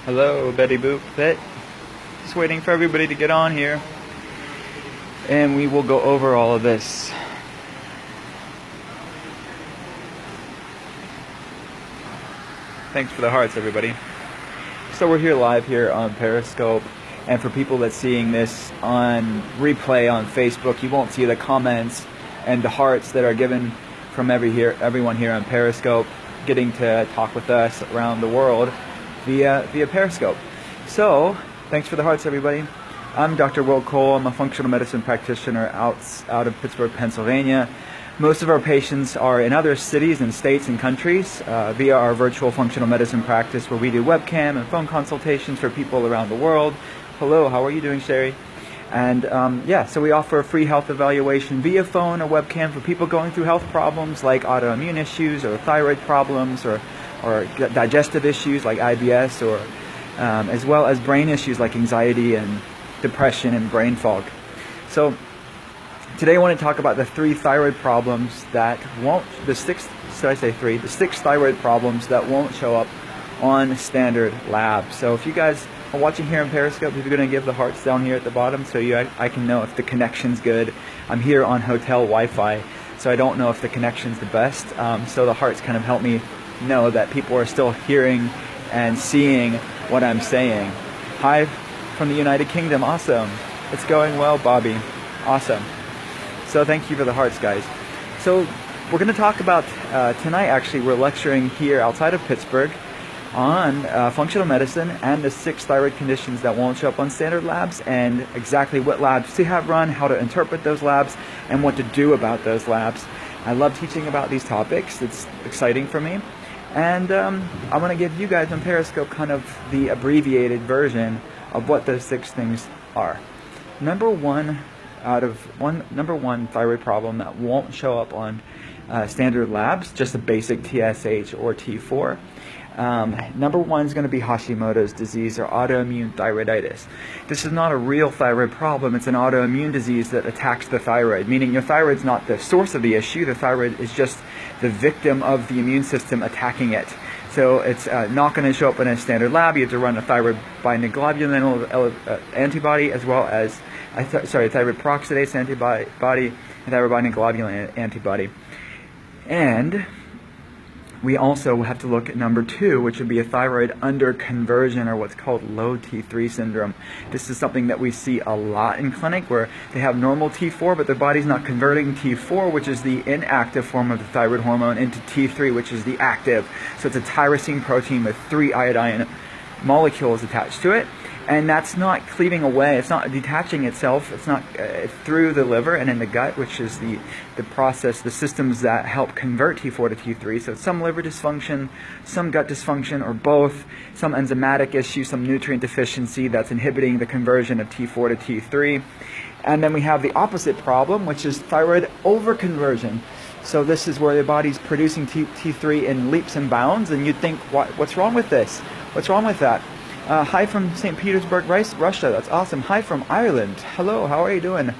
Hello, Betty Boop Fit. Just waiting for everybody to get on here. And we will go over all of this. Thanks for the hearts, everybody. So we're here live here on Periscope. And for people that's seeing this on replay on Facebook, you won't see the comments and the hearts that are given from everyone here on Periscope getting to talk with us around the world via Periscope. So, thanks for the hearts, everybody. I'm Dr. Will Cole. I'm a functional medicine practitioner out of Pittsburgh, Pennsylvania. Most of our patients are in other cities and states and countries via our virtual functional medicine practice, where we do webcam and phone consultations for people around the world. Hello, how are you doing, Sherry? And so we offer a free health evaluation via phone or webcam for people going through health problems like autoimmune issues or thyroid problems or digestive issues like IBS, or as well as brain issues like anxiety and depression and brain fog. So today I want to talk about the six thyroid problems that won't show up on standard labs. So if you guys are watching here on Periscope, if you're going to give the hearts down here at the bottom so I can know if the connection's good. I'm here on hotel Wi-Fi, so I don't know if the connection's the best. So the hearts kind of help me know that people are still hearing and seeing what I'm saying. Hi from the United Kingdom. Awesome. It's going well, Bobby. Awesome. So thank you for the hearts, guys. So we're going to talk about tonight. Actually, we're lecturing here outside of Pittsburgh on functional medicine and the 6 thyroid conditions that won't show up on standard labs, and exactly what labs to have run, how to interpret those labs, and what to do about those labs. I love teaching about these topics. It's exciting for me. And I want to give you guys on Periscope kind of the abbreviated version of what those 6 things are. Number one thyroid problem that won't show up on standard labs, just a basic TSH or T4. Number 1 is going to be Hashimoto's disease or autoimmune thyroiditis. This is not a real thyroid problem. It's an autoimmune disease that attacks the thyroid, meaning your thyroid's not the source of the issue. The thyroid is just the victim of the immune system attacking it. So it's not going to show up in a standard lab. You have to run a thyroid binding globulin antibody, as well as thyroid peroxidase antibody and thyroid binding globulin antibody. And we also have to look at number 2, which would be a thyroid underconversion, or what's called low T3 syndrome. This is something that we see a lot in clinic, where they have normal T4, but their body's not converting T4, which is the inactive form of the thyroid hormone, into T3, which is the active. So it's a tyrosine protein with 3 iodine molecules attached to it. And that's not cleaving away, it's not detaching itself, it's not through the liver and in the gut, which is the process, the systems that help convert T4 to T3. So some liver dysfunction, some gut dysfunction, or both, some enzymatic issue, some nutrient deficiency that's inhibiting the conversion of T4 to T3. And then we have the opposite problem, which is thyroid overconversion. So this is where the body's producing T3 in leaps and bounds, and you'd think, what's wrong with this? What's wrong with that? Hi from St. Petersburg, Russia. That's awesome. Hi from Ireland. Hello, how are you doing?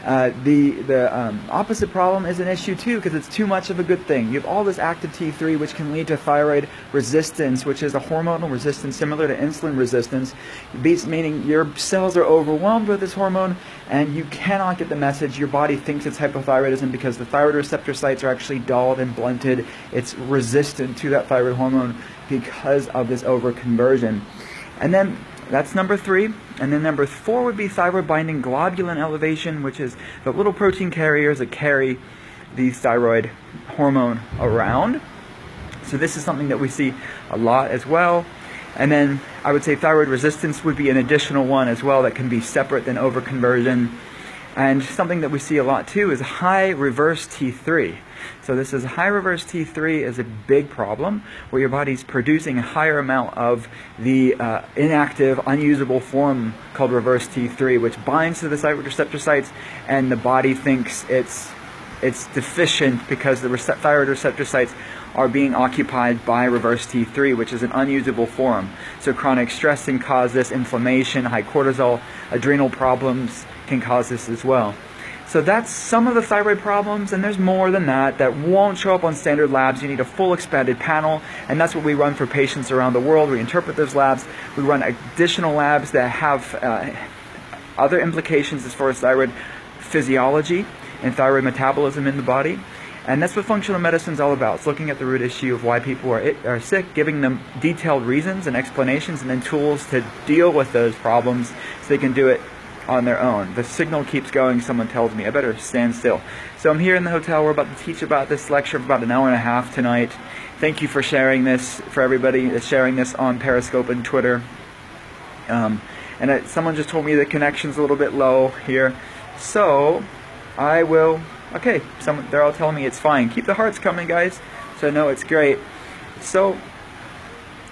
The opposite problem is an issue too, because it's too much of a good thing. You have all this active T3, which can lead to thyroid resistance, which is a hormonal resistance similar to insulin resistance, meaning your cells are overwhelmed with this hormone and you cannot get the message. Your body thinks it's hypothyroidism because the thyroid receptor sites are actually dulled and blunted. It's resistant to that thyroid hormone because of this overconversion. And then that's number 3. And then number 4 would be thyroid binding globulin elevation, which is the little protein carriers that carry the thyroid hormone around. So this is something that we see a lot as well. And then I would say thyroid resistance would be an additional one as well that can be separate than overconversion. And something that we see a lot too is high reverse T3. So this is high reverse T3 is a big problem, where your body's producing a higher amount of the inactive, unusable form called reverse T3, which binds to the thyroid receptor sites, and the body thinks it's deficient because the thyroid receptor sites are being occupied by reverse T3, which is an unusable form. So chronic stress can cause this, inflammation, high cortisol, adrenal problems can cause this as well. So that's some of the thyroid problems, and there's more than that won't show up on standard labs. You need a full expanded panel, and that's what we run for patients around the world. We interpret those labs. We run additional labs that have other implications as far as thyroid physiology and thyroid metabolism in the body. And that's what functional medicine is all about. It's looking at the root issue of why people are sick, giving them detailed reasons and explanations, and then tools to deal with those problems so they can do it on their own. The signal keeps going. Someone tells me I better stand still. So I'm here in the hotel. We're about to teach about this lecture for about an hour and a half tonight. Thank you for sharing this, for everybody that's sharing this on Periscope and Twitter. Someone just told me the connection's a little bit low here. So I will, okay, they're all telling me it's fine. Keep the hearts coming, guys, so I know it's great. So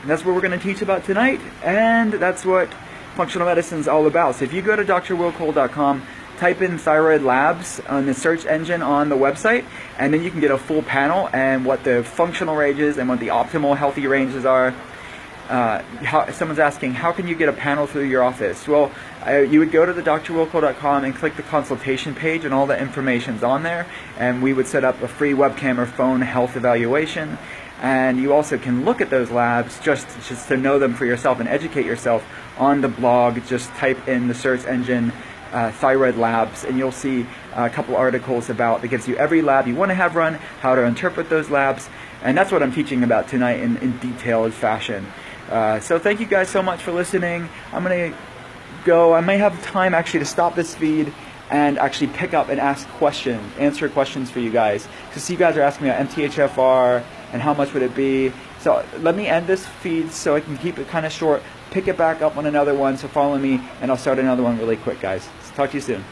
that's what we're going to teach about tonight, and that's what functional medicine is all about. So if you go to drwillcole.com, type in thyroid labs on the search engine on the website, and then you can get a full panel and what the functional ranges and what the optimal healthy ranges are. Someone's asking, how can you get a panel through your office? Well, you would go to the drwillcole.com and click the consultation page, and all the information's on there, and we would set up a free webcam or phone health evaluation. And you also can look at those labs just to know them for yourself and educate yourself on the blog. Just type in the search engine thyroid labs, and you'll see a couple articles about that gives you every lab you want to have run, how to interpret those labs, and that's what I'm teaching about tonight in detailed fashion. So thank you guys so much for listening. I'm going to go. I may have time actually to stop this feed and actually pick up and answer questions for you guys. Because you guys are asking me about MTHFR and how much would it be. So let me end this feed so I can keep it kind of short, pick it back up on another one, so follow me, and I'll start another one really quick, guys. So talk to you soon.